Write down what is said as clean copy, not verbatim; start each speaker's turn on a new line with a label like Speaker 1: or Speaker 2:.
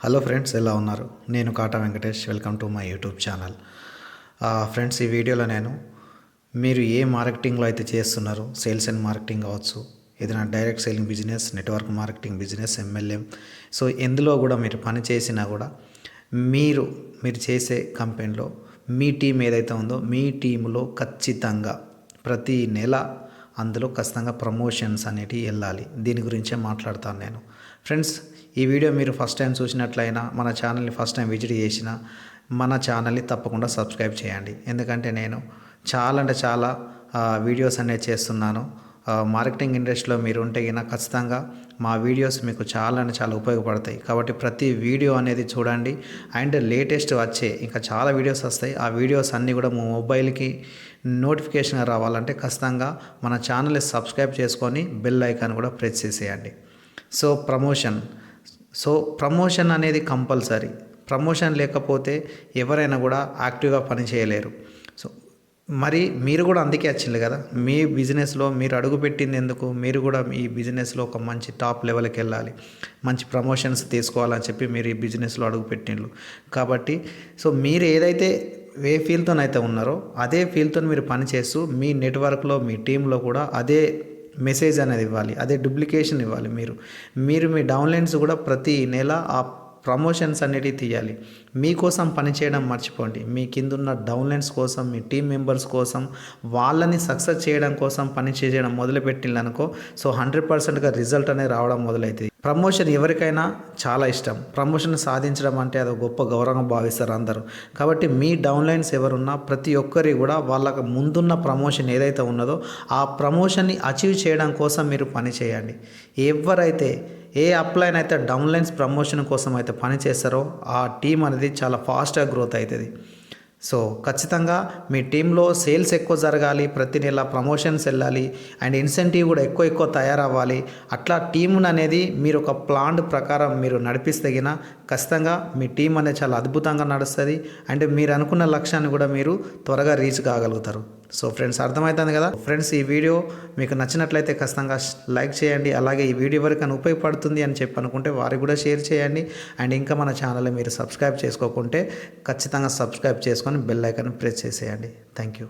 Speaker 1: Hello friends, ఎలా ఉన్నారు? నేను Kata Venkatesh. Welcome to my YouTube channel. Friends, ఈ వీడియోలో నేను మీరు ఏ మార్కెటింగ్లో అయితే చేస్తున్నారో, సేల్స్ అండ్ మార్కెటింగ్ కావచ్చు, ఏదైనా direct selling business, network marketing business, MLM, so ఎందులో కూడా మీరు పని చేసినా కూడా మీరు చేసే కంపెనీలో మీ టీం ఏదైతే ఉందో మీ టీంలో ఖచ్చితంగా ప్రతి నెల అందులో ఖచ్చితంగా ప్రమోషన్స్ అనేటివి వెళ్ళాలి. దీని గురించే మాట్లాడతాను నేను. ఫ్రెండ్స్, ఈ వీడియో మీరు ఫస్ట్ టైం చూసినట్లయినా, మన ఛానల్ని ఫస్ట్ టైం విజిట్ చేసినా మన ఛానల్ని తప్పకుండా సబ్స్క్రైబ్ చేయండి. ఎందుకంటే నేను చాలా వీడియోస్ అనేవి చేస్తున్నాను. మార్కెటింగ్ ఇండస్ట్రీలో మీరు ఉంటే గిన ఖచ్చితంగా మా వీడియోస్ మీకు చాలా ఉపయోగపడతాయి. కాబట్టి ప్రతి వీడియో అనేది చూడండి. అండ్ లేటెస్ట్ వచ్చే ఇంకా చాలా వీడియోస్ వస్తాయి. ఆ వీడియోస్ అన్నీ కూడా మా మొబైల్కి నోటిఫికేషన్ రావాలంటే ఖచ్చితంగా మన ఛానల్ని సబ్స్క్రైబ్ చేసుకొని బెల్ ఐకాన్ కూడా ప్రెస్ చేసేయండి. ప్రమోషన్ అనేది కంపల్సరీ. ప్రమోషన్ లేకపోతే ఎవరైనా కూడా యాక్టివ్గా పని చేయలేరు. సో మరి మీరు కూడా అందుకే వచ్చింది కదా, మీ బిజినెస్లో మీరు అడుగుపెట్టింది ఎందుకు? మీరు కూడా ఈ బిజినెస్లో ఒక మంచి టాప్ లెవెల్కి వెళ్ళాలి, మంచి ప్రమోషన్స్ తీసుకోవాలని చెప్పి మీరు ఈ బిజినెస్లో అడుగుపెట్టిండ్రు. కాబట్టి మీరు ఏదైతే ఏ ఫీల్డ్తోనైతే ఉన్నారో అదే ఫీల్డ్తో మీరు పనిచేస్తూ మీ నెట్వర్క్లో మీ టీంలో కూడా అదే మెసేజ్ అనేది ఇవ్వాలి, అదే డూప్లికేషన్ ఇవ్వాలి. మీరు మీ డౌన్లైన్స్ కూడా ప్రతి నెల ఆ ప్రమోషన్స్ అనేటివి తీయాలి. మీకోసం పనిచేయడం మర్చిపోండి. మీ కిందున్న డౌన్లైన్స్ కోసం, మీ టీం మెంబర్స్ కోసం, వాళ్ళని సక్సెస్ చేయడం కోసం పని చేయడం మొదలుపెట్టిందనుకో, 100%గా రిజల్ట్ అనేది రావడం మొదలవుతుంది. ప్రమోషన్ ఎవరికైనా చాలా ఇష్టం. ప్రమోషన్ సాధించడం అంటే అది గొప్ప గౌరవంగా భావిస్తారు అందరూ. కాబట్టి మీ డౌన్లైన్స్ ఎవరున్నా ప్రతి ఒక్కరి కూడా వాళ్ళకు ముందున్న ప్రమోషన్ ఏదైతే ఉన్నదో ఆ ప్రమోషన్ని అచీవ్ చేయడం కోసం మీరు పని చేయండి. ఎవరైతే ఏ అప్లైన్ అయితే డౌన్లైన్స్ ప్రమోషన్ కోసం అయితే పని చేస్తారో ఆ టీం అనేది చాలా ఫాస్ట్గా గ్రోత్ అవుతుంది. సో ఖచ్చితంగా మీ టీంలో సేల్స్ ఎక్కువ జరగాలి, ప్రతి నెల ప్రమోషన్స్ వెళ్ళాలి, అండ్ ఇన్సెంటివ్ కూడా ఎక్కువ తయారవ్వాలి. అట్లా టీంను అనేది మీరు ఒక ప్లాన్ ప్రకారం మీరు నడిపిస్తగిన ఖచ్చితంగా మీ టీం అనేది చాలా అద్భుతంగా నడుస్తుంది. అండ్ మీరు అనుకున్న లక్ష్యాన్ని కూడా మీరు త్వరగా రీచ్ కాగలుగుతారు. సో ఫ్రెండ్స్, అర్థమవుతుంది కదా. ఫ్రెండ్స్, ఈ వీడియో మీకు నచ్చినట్లయితే ఖచ్చితంగా లైక్ చేయండి. అలాగే ఈ వీడియో ఎవరికైనా ఉపయోగపడుతుంది అని చెప్పి అనుకుంటే వారికి కూడా షేర్ చేయండి. అండ్ ఇంకా మన ఛానల్ని మీరు సబ్స్క్రైబ్ చేసుకోకుంటే ఖచ్చితంగా సబ్స్క్రైబ్ చేసుకొని బెల్ ఐకాన్ ప్రెస్ చేసేయండి. Thank you.